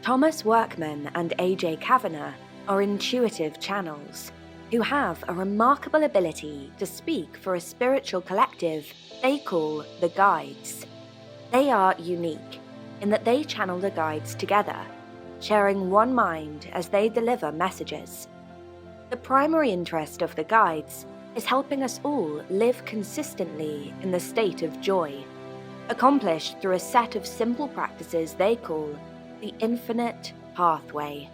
Thomas Workman and A.J. Kavanagh are intuitive channels who have a remarkable ability to speak for a spiritual collective they call the Guides. They are unique in that they channel the Guides together, sharing one mind as they deliver messages. The primary interest of the Guides is helping us all live consistently in the state of joy, accomplished through a set of simple practices they call the infinite pathway.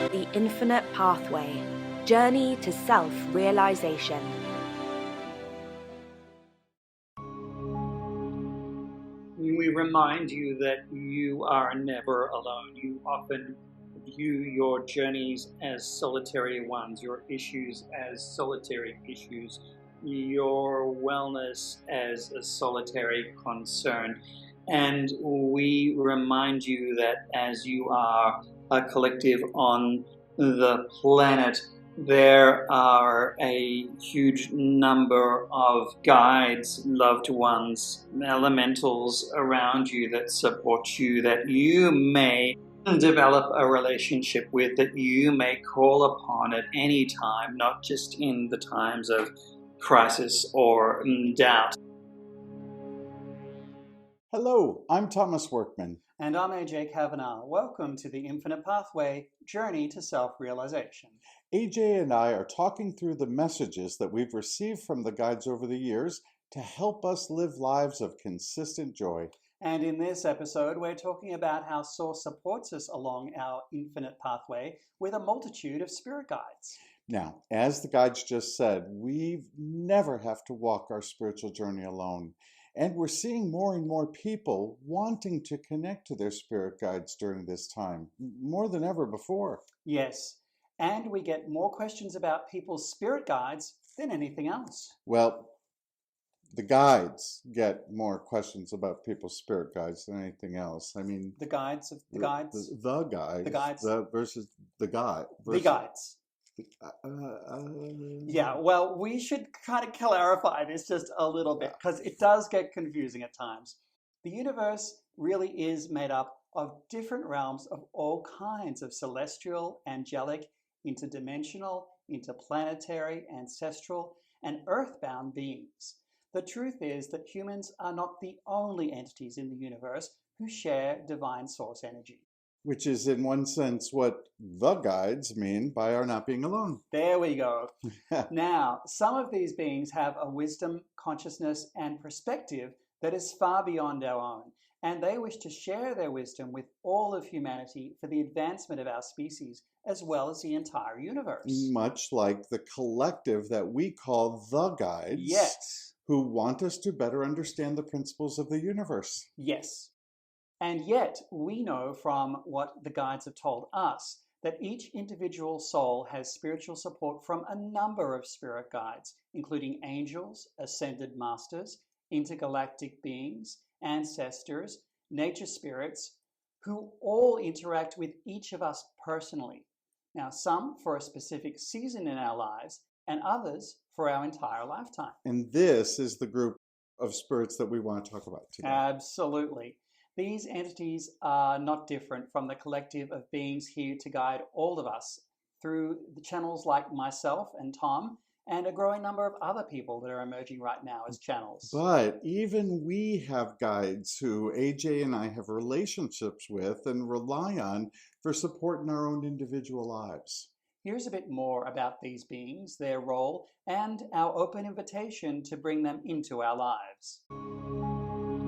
The infinite pathway, journey to self-realization. We remind you that you are never alone. You often view your journeys as solitary ones, your issues as solitary issues, your wellness as a solitary concern. And we remind you that as you are a collective on the planet, there are a huge number of guides, loved ones, elementals around you that support you, that you may develop a relationship with, that you may call upon at any time, not just in the times of crisis or doubt. Hello, I'm Thomas Workman. And I'm AJ Kavanagh. Welcome to the Infinite Pathway, Journey to Self-Realization. AJ and I are talking through the messages that we've received from the guides over the years to help us live lives of consistent joy. And in this episode, we're talking about how Source supports us along our infinite pathway with a multitude of spirit guides. Now, as the guides just said, we never have to walk our spiritual journey alone. And we're seeing more and more people wanting to connect to their spirit guides during this time, more than ever before. Yes, and we get more questions about people's spirit guides than anything else. Well, the guides get more questions about people's spirit guides than anything else. I mean, The guides. The guides versus the guide. The guides. Yeah, well, we should kind of clarify this just a little bit because it does get confusing at times. The universe really is made up of different realms of all kinds of celestial, angelic, interdimensional, interplanetary, ancestral, and earthbound beings. The truth is that humans are not the only entities in the universe who share divine source energy. Which is, in one sense, what the guides mean by our not being alone. There we go. Now, some of these beings have a wisdom, consciousness, and perspective that is far beyond our own, and they wish to share their wisdom with all of humanity for the advancement of our species, as well as the entire universe. Much like the collective that we call the guides. Yes. Who want us to better understand the principles of the universe. Yes. And yet, we know from what the guides have told us that each individual soul has spiritual support from a number of spirit guides, including angels, ascended masters, intergalactic beings, ancestors, nature spirits, who all interact with each of us personally. Now, some for a specific season in our lives, and others for our entire lifetime. And this is the group of spirits that we want to talk about today. Absolutely. These entities are not different from the collective of beings here to guide all of us through the channels like myself and Tom and a growing number of other people that are emerging right now as channels. But even we have guides who AJ and I have relationships with and rely on for support in our own individual lives. Here's a bit more about these beings, their role, and our open invitation to bring them into our lives.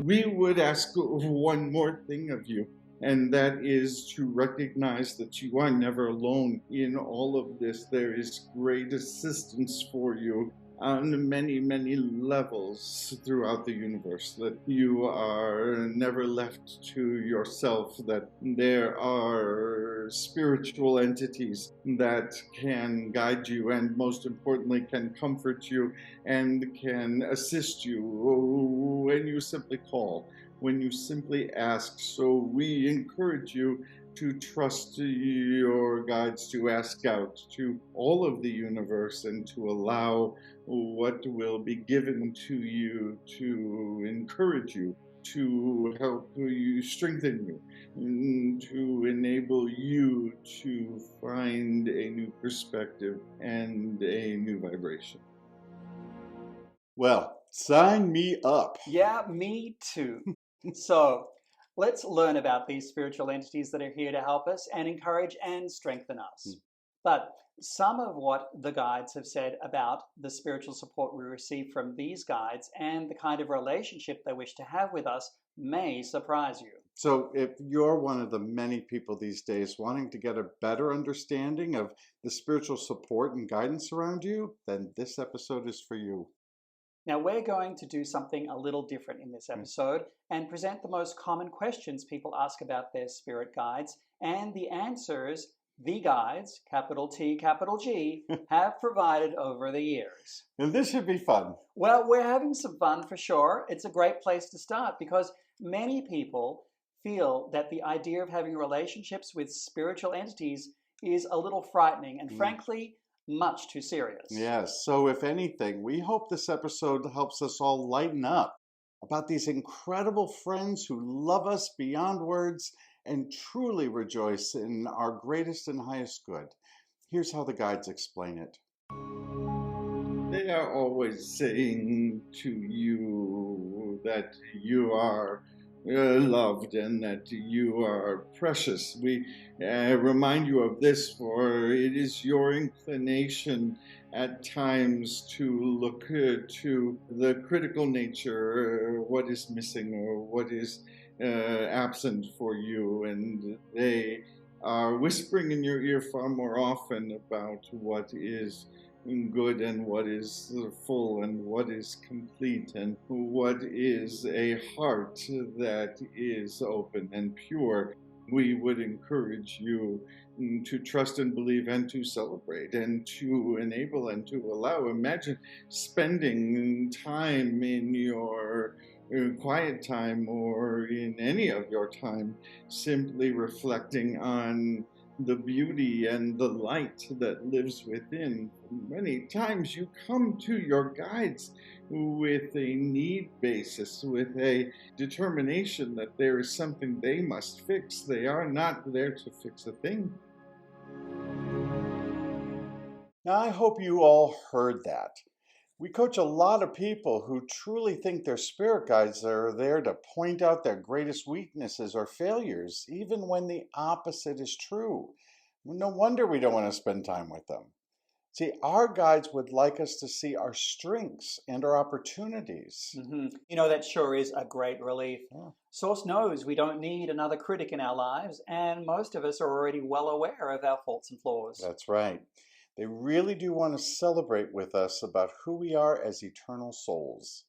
We would ask one more thing of you, and that is to recognize that you are never alone in all of this. There is great assistance for you on many, many levels throughout the universe, that you are never left to yourself, that there are spiritual entities that can guide you and, most importantly, can comfort you and can assist you when you simply call, when you simply ask. So we encourage you to trust your guides, to ask out to all of the universe, and to allow what will be given to you to encourage you, to help you, strengthen you, and to enable you to find a new perspective and a new vibration. Well, sign me up. Yeah, me too. So let's learn about these spiritual entities that are here to help us and encourage and strengthen us. But some of what the guides have said about the spiritual support we receive from these guides and the kind of relationship they wish to have with us may surprise you. So if you're one of the many people these days wanting to get a better understanding of the spiritual support and guidance around you, then this episode is for you. Now, we're going to do something a little different in this episode and present the most common questions people ask about their spirit guides and the answers the guides, capital T, capital G, have provided over the years. And this should be fun. Well, we're having some fun for sure. It's a great place to start because many people feel that the idea of having relationships with spiritual entities is a little frightening and frankly, much too serious. Yes, so if anything, we hope this episode helps us all lighten up about these incredible friends who love us beyond words and truly rejoice in our greatest and highest good. Here's how the guides explain it. They are always saying to you that you are loved and that you are precious. We remind you of this, for it is your inclination at times to look to the critical nature, what is missing or what is absent for you, and they are whispering in your ear far more often about what is good and what is full and what is complete and what is a heart that is open and pure. We would encourage you to trust and believe and to celebrate and to enable and to allow. Imagine spending time in your quiet time or in any of your time simply reflecting on the beauty and the light that lives within. Many times you come to your guides with a need basis, with a determination that there is something they must fix. They are not there to fix a thing. Now, I hope you all heard that. We coach a lot of people who truly think their spirit guides are there to point out their greatest weaknesses or failures, even when the opposite is true. No wonder we don't want to spend time with them. See, our guides would like us to see our strengths and our opportunities. You know, that sure is a great relief. Yeah. Source knows we don't need another critic in our lives, and most of us are already well aware of our faults and flaws. That's right. They really do want to celebrate with us about who we are as eternal souls.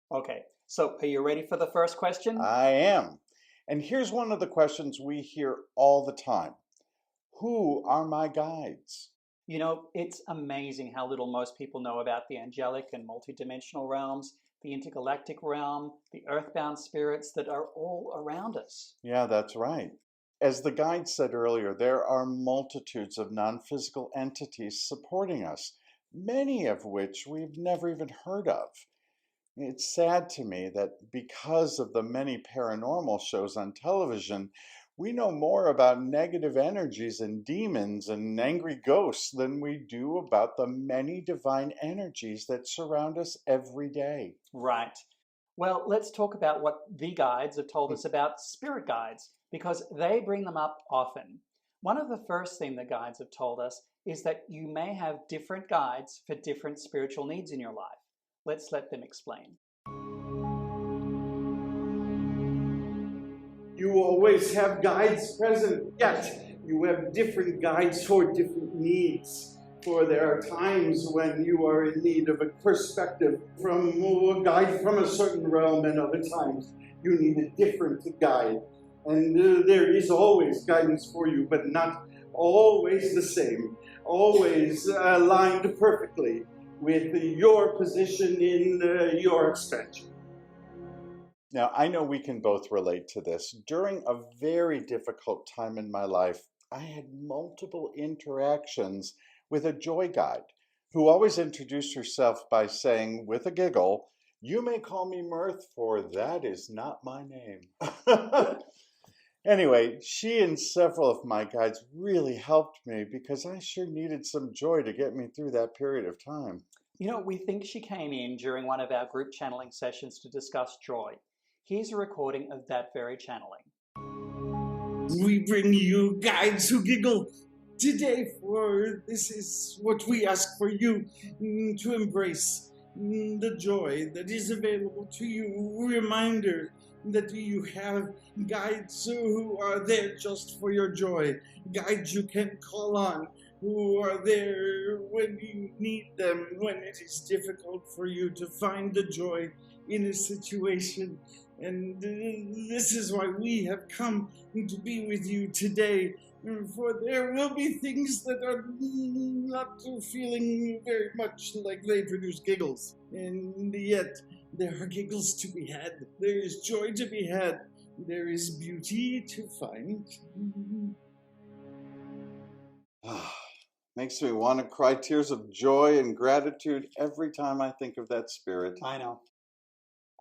Okay, so are you ready for the first question? I am. And here's one of the questions we hear all the time. Who are my guides? You know, it's amazing how little most people know about the angelic and multidimensional realms, the intergalactic realm, the earthbound spirits that are all around us. Yeah, that's right. As the guide said earlier, there are multitudes of non-physical entities supporting us, many of which we've never even heard of. It's sad to me that because of the many paranormal shows on television, we know more about negative energies and demons and angry ghosts than we do about the many divine energies that surround us every day. Right. Well, let's talk about what the guides have told us about spirit guides, because they bring them up often. One of the first things the guides have told us is that you may have different guides for different spiritual needs in your life. Let's let them explain. You always have guides present, yet you have different guides for different needs. For there are times when you are in need of a perspective from a guide from a certain realm, and other times you need a different guide. And there is always guidance for you, but not always the same, always aligned perfectly with your position in your expansion. Now, I know we can both relate to this. During a very difficult time in my life, I had multiple interactions with a joy guide who always introduced herself by saying, with a giggle, "You may call me Mirth, for that is not my name." Anyway, she and several of my guides really helped me because I sure needed some joy to get me through that period of time. You know, we think she came in during one of our group channeling sessions to discuss joy. Here's a recording of that very channeling. We bring you guides who giggle today, for this is what we ask for you to embrace the joy that is available to you. Reminder that you have guides who are there just for your joy, guides you can call on, who are there when you need them, when it is difficult for you to find the joy in a situation. And this is why we have come to be with you today, for there will be things that are not feeling very much like they produce giggles, and yet there are giggles to be had, there is joy to be had, there is beauty to find. Makes me want to cry tears of joy and gratitude every time I think of that spirit. I know.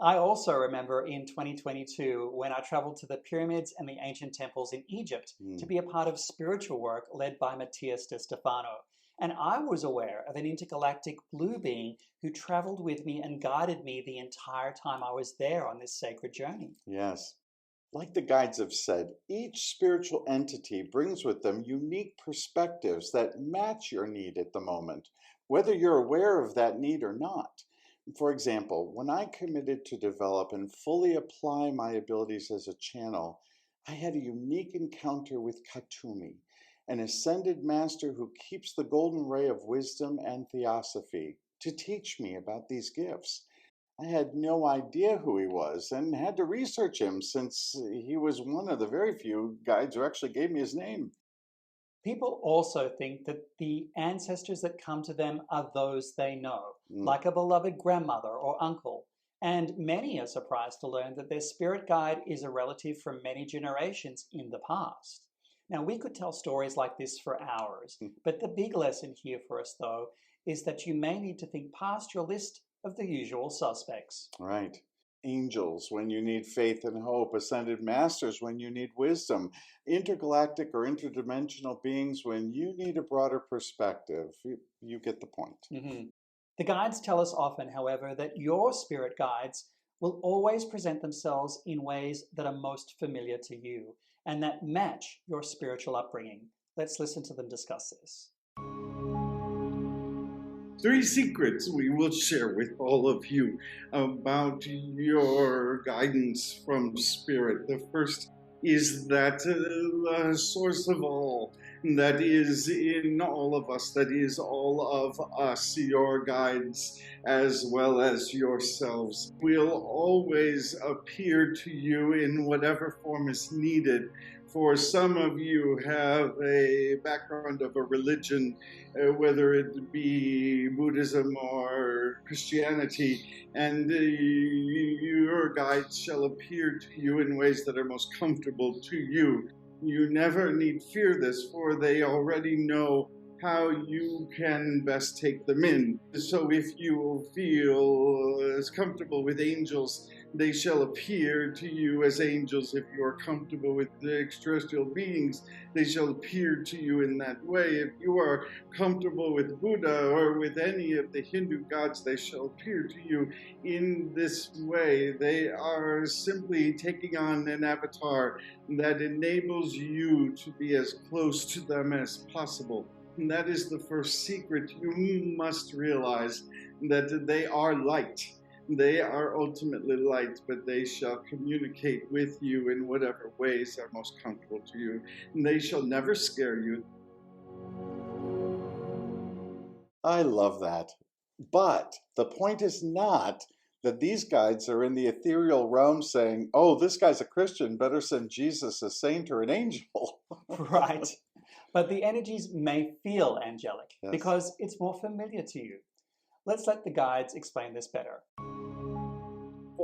I also remember in 2022 when I traveled to the pyramids and the ancient temples in Egypt to be a part of spiritual work led by Matthias de Stefano. And I was aware of an intergalactic blue being who traveled with me and guided me the entire time I was there on this sacred journey. Yes. Like the guides have said, each spiritual entity brings with them unique perspectives that match your need at the moment, whether you're aware of that need or not. For example, when I committed to develop and fully apply my abilities as a channel, I had a unique encounter with Katumi, an ascended master who keeps the golden ray of wisdom and theosophy, to teach me about these gifts. I had no idea who he was and had to research him since he was one of the very few guides who actually gave me his name. People also think that the ancestors that come to them are those they know, like a beloved grandmother or uncle. And many are surprised to learn that their spirit guide is a relative from many generations in the past. Now, we could tell stories like this for hours, but the big lesson here for us, though, is that you may need to think past your list of the usual suspects. Right. Angels when you need faith and hope, ascended masters when you need wisdom, intergalactic or interdimensional beings when you need a broader perspective. You get the point. The guides tell us often, however, that your spirit guides will always present themselves in ways that are most familiar to you and that match your spiritual upbringing. Let's listen to them discuss this. 3 secrets we will share with all of you about your guidance from Spirit. The first is that the source of all, that is in all of us, that is all of us, your guides, as well as yourselves, will always appear to you in whatever form is needed. For some of you have a background of a religion, whether it be Buddhism or Christianity, and your guides shall appear to you in ways that are most comfortable to you. You never need fear this, for they already know how you can best take them in. So if you feel as comfortable with angels, they shall appear to you as angels. If you are comfortable with the extraterrestrial beings, they shall appear to you in that way. If you are comfortable with Buddha or with any of the Hindu gods, they shall appear to you in this way. They are simply taking on an avatar that enables you to be as close to them as possible. And that is the first secret. You must realize that they are light. They are ultimately light, but they shall communicate with you in whatever ways are most comfortable to you. And they shall never scare you. I love that. But the point is not that these guides are in the ethereal realm saying, oh, this guy's a Christian, better send Jesus, a saint, or an angel. Right. But the energies may feel angelic because it's more familiar to you. Let's let the guides explain this better.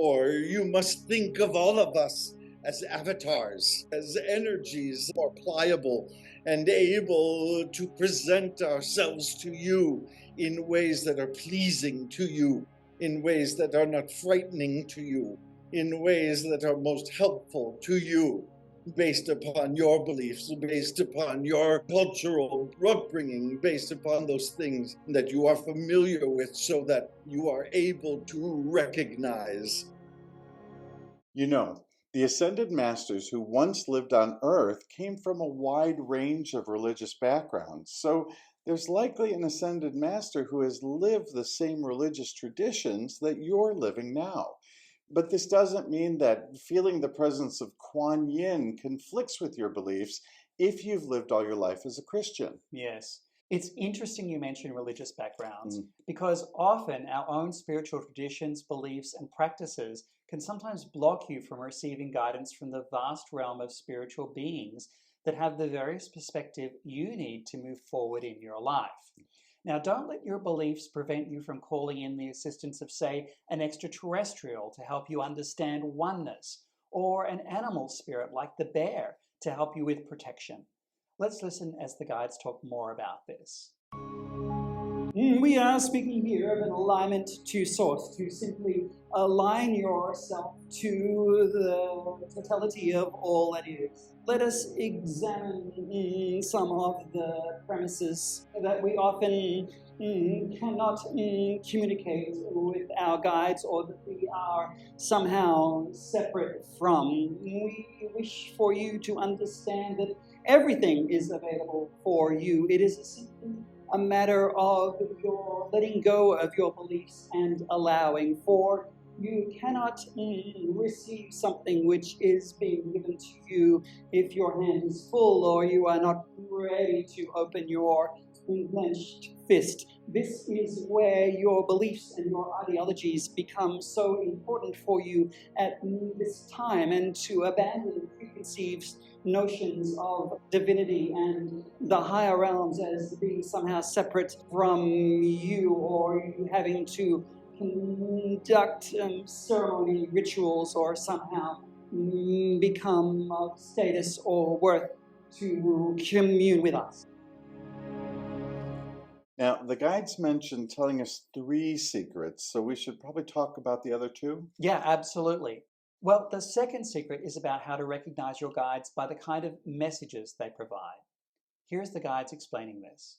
Or you must think of all of us as avatars, as energies more pliable and able to present ourselves to you in ways that are pleasing to you, in ways that are not frightening to you, in ways that are most helpful to you, based upon your beliefs, based upon your cultural upbringing, based upon those things that you are familiar with, so that you are able to recognize. You know, the ascended masters who once lived on Earth came from a wide range of religious backgrounds. So there's likely an ascended master who has lived the same religious traditions that you're living now. But this doesn't mean that feeling the presence of Kuan Yin conflicts with your beliefs if you've lived all your life as a Christian. Yes. It's interesting you mention religious backgrounds Mm. because often our own spiritual traditions, beliefs, and practices can sometimes block you from receiving guidance from the vast realm of spiritual beings that have the various perspective you need to move forward in your life. Now, don't let your beliefs prevent you from calling in the assistance of, say, an extraterrestrial to help you understand oneness, or an animal spirit like the bear to help you with protection. Let's listen as the guides talk more about this. We are speaking here of an alignment to source, to simply align yourself to the totality of all that is. Let us examine some of the premises that we often cannot communicate with our guides, or that we are somehow separate from. We wish for you to understand that everything is available for you. It is simply a matter of your letting go of your beliefs and allowing, for you cannot receive something which is being given to you if your hand is full or you are not ready to open your clenched fist. This is where your beliefs and your ideologies become so important for you at this time, and to abandon preconceived notions of divinity and the higher realms as being somehow separate from you, or you having to conduct ceremony rituals or somehow become of status or worth to commune with us. Now, the guides mentioned telling us 3 secrets, so we should probably talk about the other 2. Yeah, absolutely. Well, the second secret is about how to recognize your guides by the kind of messages they provide. Here's the guides explaining this.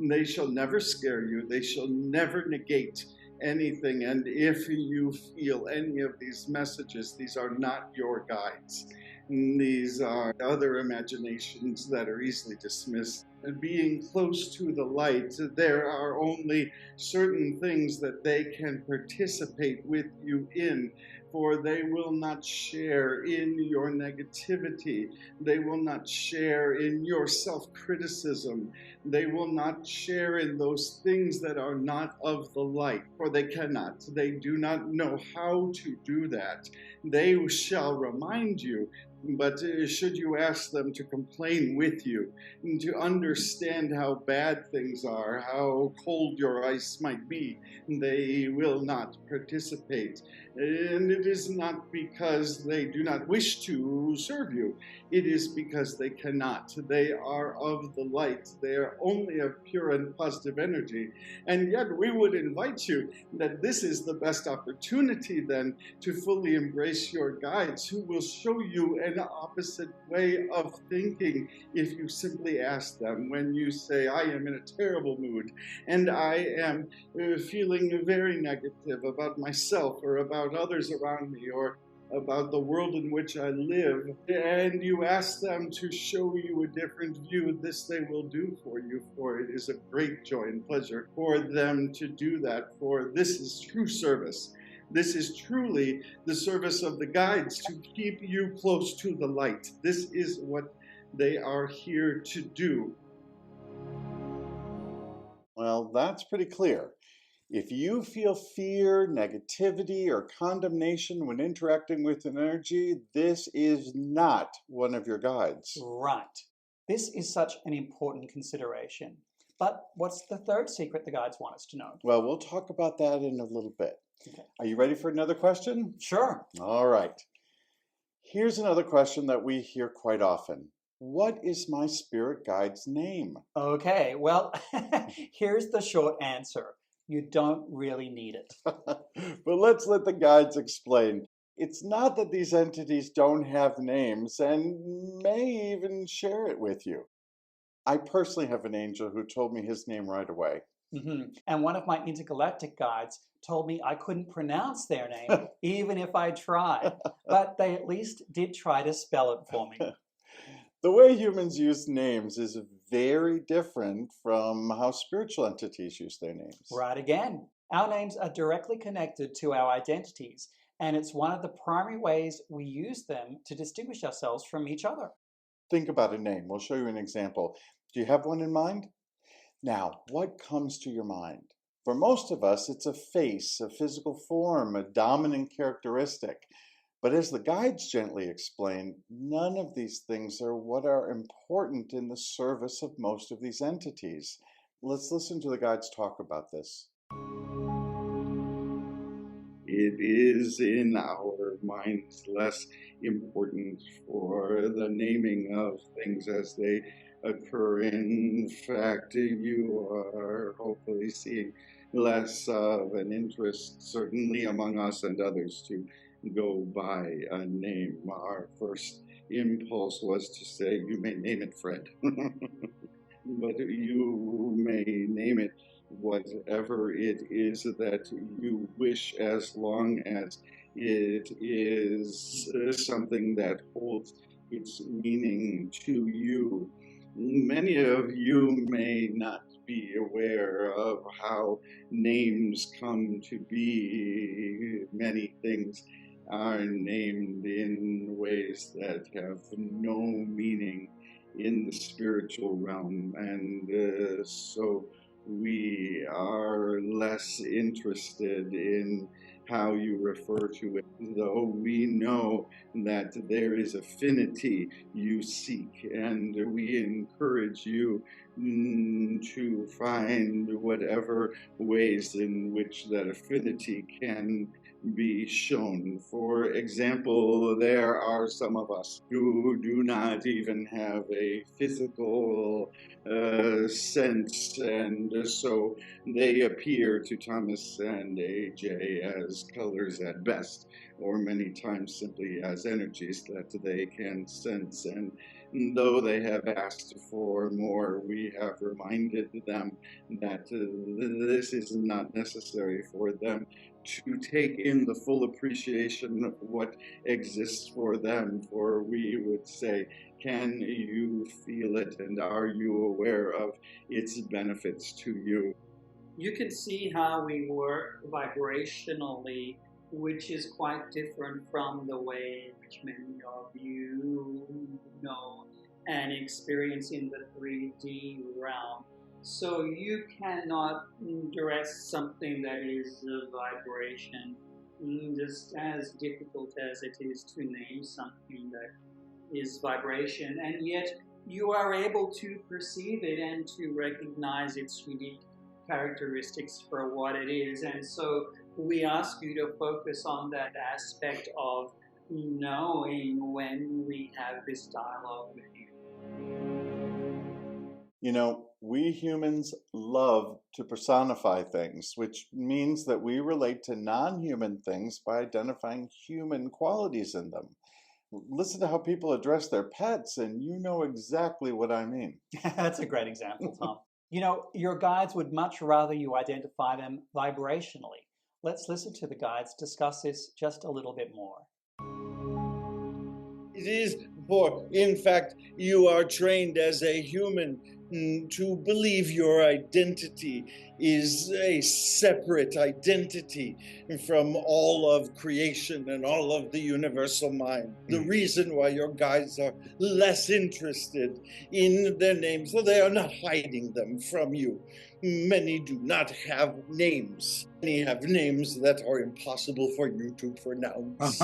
They shall never scare you. They shall never negate anything. And if you feel any of these messages, these are not your guides. These are other imaginations that are easily dismissed. And being close to the light, there are only certain things that they can participate with you in, for they will not share in your negativity. They will not share in your self-criticism. They will not share in those things that are not of the light, for they cannot. They do not know how to do that. They shall remind you, but should you ask them to complain with you, to understand how bad things are, how cold your ice might be, they will not participate. And it is not because they do not wish to serve you. It is because they cannot. They are of the light. They are only of pure and positive energy. And yet we would invite you that this is the best opportunity then to fully embrace your guides, who will show you an opposite way of thinking if you simply ask them. When you say, I am in a terrible mood and I am feeling very negative about myself or about others around me, or about the world in which I live, and you ask them to show you a different view, this they will do for you, for it is a great joy and pleasure for them to do that, for this is true service. This is truly the service of the guides, to keep you close to the light. This is what they are here to do. Well, that's pretty clear. If you feel fear, negativity, or condemnation when interacting with an energy, this is not one of your guides. Right. This is such an important consideration. But what's the third secret the guides want us to know? Well, we'll talk about that in a little bit. Okay. Are you ready for another question? Sure. All right. Here's another question that we hear quite often. What is my spirit guide's name? Okay, well, here's the short answer. You don't really need it. But let's let the guides explain. It's not that these entities don't have names and may even share it with you. I personally have an angel who told me his name right away. And one of my intergalactic guides told me I couldn't pronounce their name even if I tried, but they at least did try to spell it for me. The way humans use names is very different from how spiritual entities use their names. Right again. Our names are directly connected to our identities, and it's one of the primary ways we use them to distinguish ourselves from each other. Think about a name. We'll show you an example. Do you have one in mind? Now, what comes to your mind? For most of us, it's a face, a physical form, a dominant characteristic. But as the guides gently explain, none of these things are what are important in the service of most of these entities. Let's listen to the guides talk about this. It is in our minds less important for the naming of things as they occur. In fact, you are hopefully seeing less of an interest, certainly among us and others, to go by a name. Our first impulse was to say, you may name it Fred, but you may name it whatever it is that you wish, as long as it is something that holds its meaning to you. Many of you may not be aware of how names come to be. Many things are named in ways that have no meaning in the spiritual realm, and so we are less interested in how you refer to it, though we know that there is affinity you seek, and we encourage you to find whatever ways in which that affinity can be shown. For example, there are some of us who do not even have a physical sense, and so they appear to Thomas and AJ as colors at best, or many times simply as energies that they can sense. And though they have asked for more, we have reminded them that this is not necessary for them to take in the full appreciation of what exists for them. For we would say, can you feel it, and are you aware of its benefits to you? You can see how we work vibrationally, which is quite different from the way which many of you know and experience in the 3D realm. So you cannot dress something that is a vibration, just as difficult as it is to name something that is vibration, and yet you are able to perceive it and to recognize its unique characteristics for what it is. And so we ask you to focus on that aspect of knowing when we have this dialogue with you. You know, we humans love to personify things, which means that we relate to non-human things by identifying human qualities in them. Listen to how people address their pets, and you know exactly what I mean. That's a great example, Tom. You know, your guides would much rather you identify them vibrationally. Let's listen to the guides discuss this just a little bit more. It is for, in fact, you are trained as a human to believe your identity is a separate identity from all of creation and all of the universal mind. The reason why your guides are less interested in their names, though they are not hiding them from you. Many do not have names. Many have names that are impossible for you to pronounce.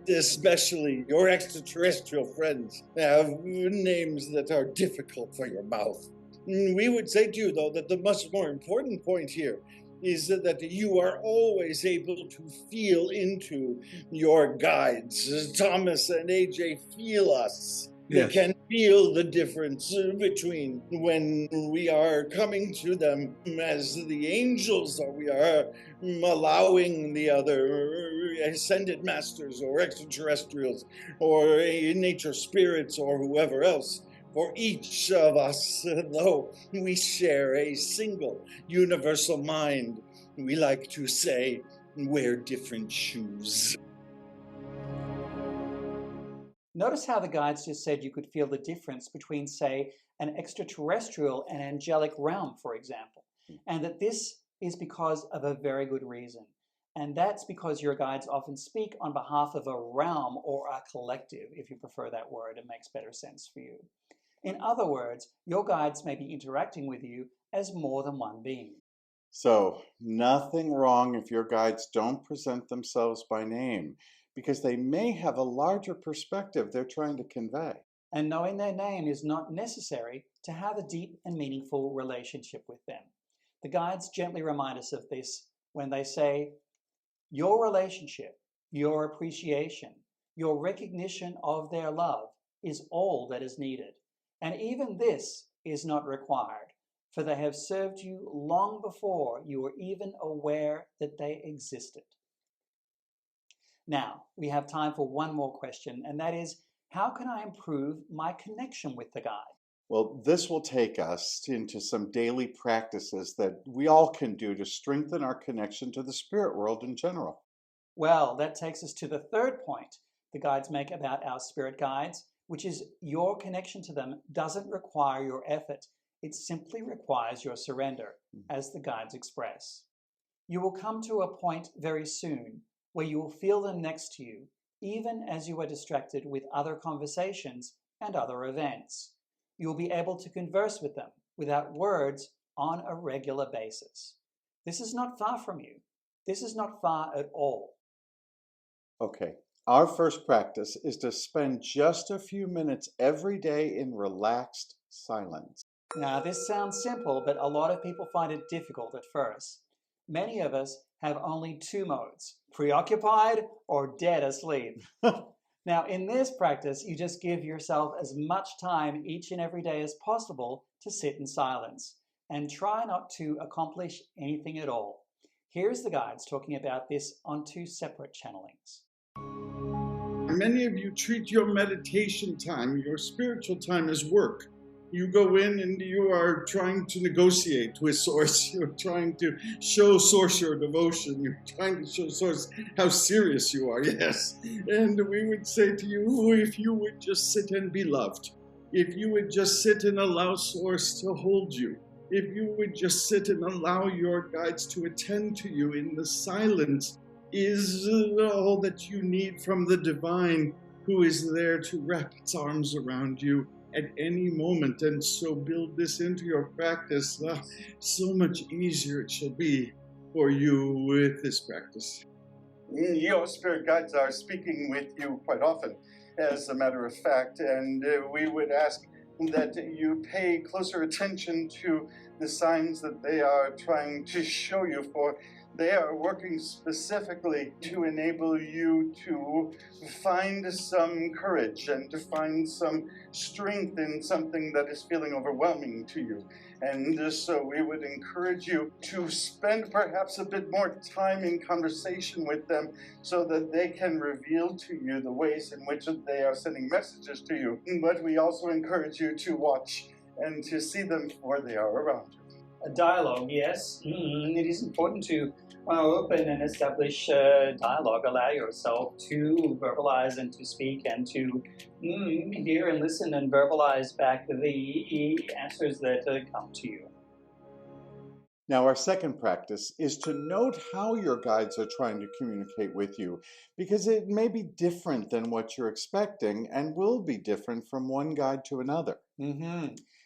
Especially your extraterrestrial friends have names that are difficult for your mouth. We would say to you, though, that the much more important point here is that you are always able to feel into your guides. Thomas and AJ feel us. They can feel the difference between when we are coming to them as the angels, or we are allowing the other ascended masters or extraterrestrials or nature spirits or whoever else. For each of us, though we share a single universal mind, we like to say, wear different shoes. Notice how the guides just said you could feel the difference between, say, an extraterrestrial and angelic realm, for example, and that this is because of a very good reason. And that's because your guides often speak on behalf of a realm or a collective, if you prefer that word. It makes better sense for you. In other words, your guides may be interacting with you as more than one being. So, nothing wrong if your guides don't present themselves by name, because they may have a larger perspective they're trying to convey. And knowing their name is not necessary to have a deep and meaningful relationship with them. The guides gently remind us of this when they say, your relationship, your appreciation, your recognition of their love is all that is needed. And even this is not required, for they have served you long before you were even aware that they existed. Now, we have time for one more question, and that is, how can I improve my connection with the guide? Well, this will take us into some daily practices that we all can do to strengthen our connection to the spirit world in general. Well, that takes us to the third point the guides make about our spirit guides, which is your connection to them doesn't require your effort. It simply requires your surrender, as the guides express. You will come to a point very soon where you will feel them next to you, even as you are distracted with other conversations and other events. You will be able to converse with them without words on a regular basis. This is not far from you. This is not far at all. Okay, our first practice is to spend just a few minutes every day in relaxed silence. Now, this sounds simple, but a lot of people find it difficult at first. Many of us have only two modes, preoccupied or dead asleep. Now, in this practice, you just give yourself as much time each and every day as possible to sit in silence and try not to accomplish anything at all. Here's the guides talking about this on two separate channelings. Many of you treat your meditation time, your spiritual time, as work. You go in and you are trying to negotiate with Source. You're trying to show Source your devotion. You're trying to show Source how serious you are, yes. And we would say to you, if you would just sit and be loved, if you would just sit and allow Source to hold you, if you would just sit and allow your guides to attend to you in the silence, is all that you need from the divine, who is there to wrap its arms around you at any moment. And so build this into your practice. So much easier it shall be for you with this practice. Your spirit guides are speaking with you quite often, as a matter of fact, and we would ask that you pay closer attention to the signs that they are trying to show you, for they are working specifically to enable you to find some courage and to find some strength in something that is feeling overwhelming to you. And so we would encourage you to spend perhaps a bit more time in conversation with them so that they can reveal to you the ways in which they are sending messages to you. But we also encourage you to watch and to see them for they are around you. A dialogue, yes. It is important to open and establish dialogue. Allow yourself to verbalize and to speak and to hear and listen and verbalize back the answers that come to you. Now, our second practice is to note how your guides are trying to communicate with you, because it may be different than what you're expecting and will be different from one guide to another.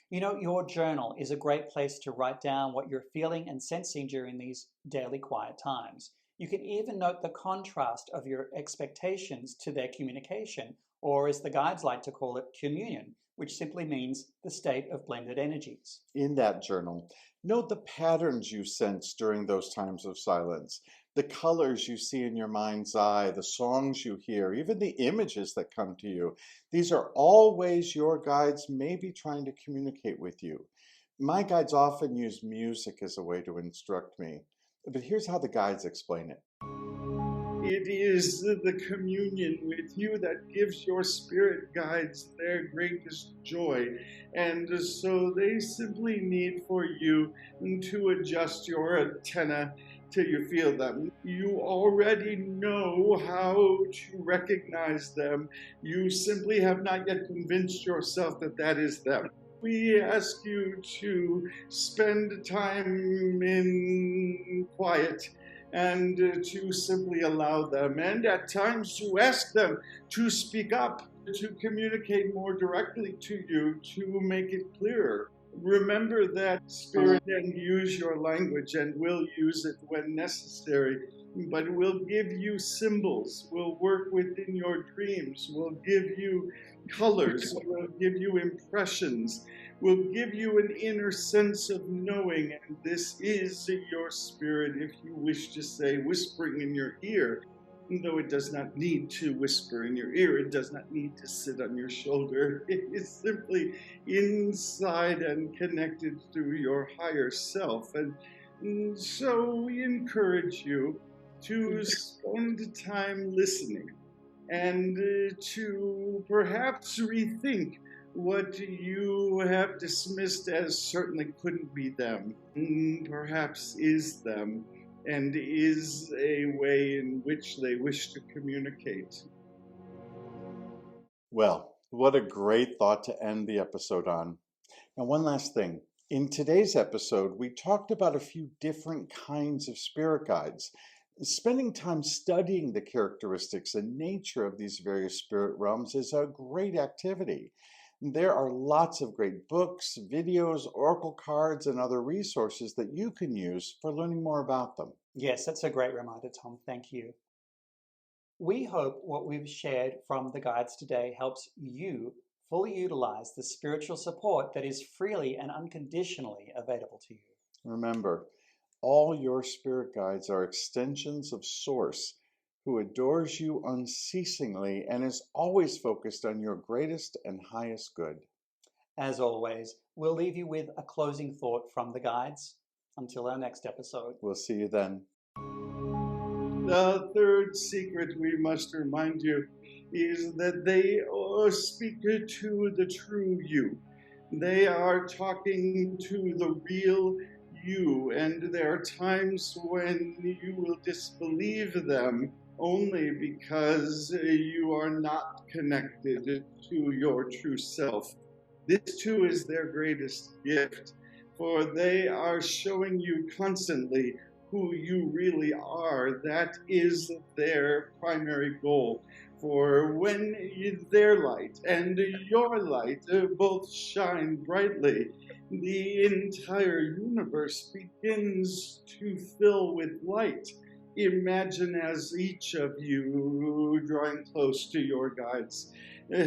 You know, your journal is a great place to write down what you're feeling and sensing during these daily quiet times. You can even note the contrast of your expectations to their communication, or as the guides like to call it, communion, which simply means the state of blended energies. In that journal, note the patterns you sense during those times of silence, the colors you see in your mind's eye, the songs you hear, even the images that come to you. These are all ways your guides may be trying to communicate with you. My guides often use music as a way to instruct me, but here's how the guides explain it. It is the communion with you that gives your spirit guides their greatest joy, and so they simply need for you to adjust your antenna till you feel them. You already know how to recognize them. You simply have not yet convinced yourself that that is them. We ask you to spend time in quiet and to simply allow them, and at times to ask them to speak up, to communicate more directly to you, to make it clearer. Remember that Spirit can use your language and will use it when necessary, but will give you symbols, will work within your dreams, will give you colors, will give you impressions, will give you an inner sense of knowing, and this is your spirit, if you wish to say, whispering in your ear. Though it does not need to whisper in your ear, it does not need to sit on your shoulder. It is simply inside and connected through your higher self. And so we encourage you to spend time listening and to perhaps rethink what you have dismissed as certainly couldn't be them, perhaps is them, and is a way in which they wish to communicate. Well, what a great thought to end the episode on. Now, one last thing. In today's episode, we talked about a few different kinds of spirit guides. Spending time studying the characteristics and nature of these various spirit realms is a great activity. There are lots of great books, videos, oracle cards, and other resources that you can use for learning more about them. Yes, that's a great reminder, Tom. Thank you. We hope what we've shared from the guides today helps you fully utilize the spiritual support that is freely and unconditionally available to you. Remember, all your spirit guides are extensions of Source, who adores you unceasingly and is always focused on your greatest and highest good. As always, we'll leave you with a closing thought from the guides. Until our next episode. We'll see you then. The third secret we must remind you is that they speak to the true you. They are talking to the real you, and there are times when you will disbelieve them only because you are not connected to your true self. This too is their greatest gift, for they are showing you constantly who you really are. That is their primary goal. For when their light and your light both shine brightly, the entire universe begins to fill with light. Imagine as each of you drawing close to your guides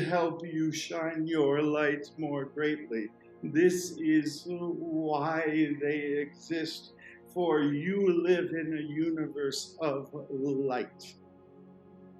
help you shine your light more greatly. This is why they exist, for you live in a universe of light.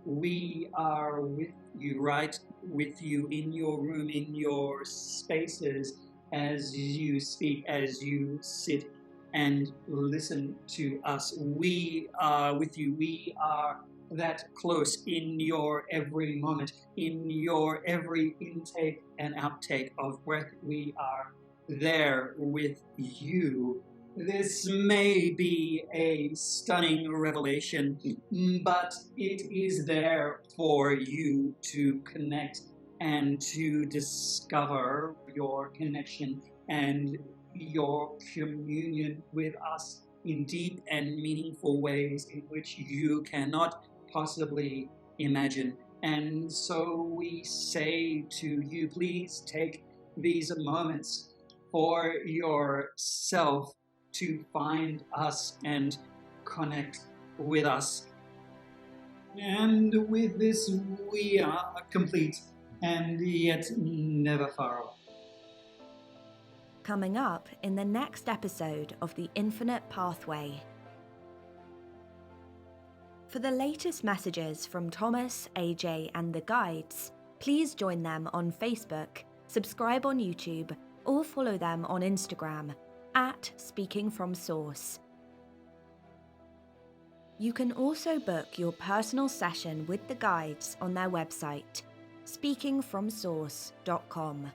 We are with you, right with you in your room, in your spaces, as you speak, as you sit and listen to us. We are with you. We are that close in your every moment, in your every intake and outtake of breath. We are there with you. This may be a stunning revelation, but it is there for you to connect and to discover your connection and your communion with us in deep and meaningful ways in which you cannot possibly imagine. And so we say to you, please take these moments for yourself to find us and connect with us. And with this, we are complete and yet never far away. Coming up in the next episode of The Infinite Pathway. For the latest messages from Thomas, AJ, and the guides, please join them on Facebook, subscribe on YouTube, or follow them on Instagram at Speaking From Source. You can also book your personal session with the guides on their website, speakingfromsource.com.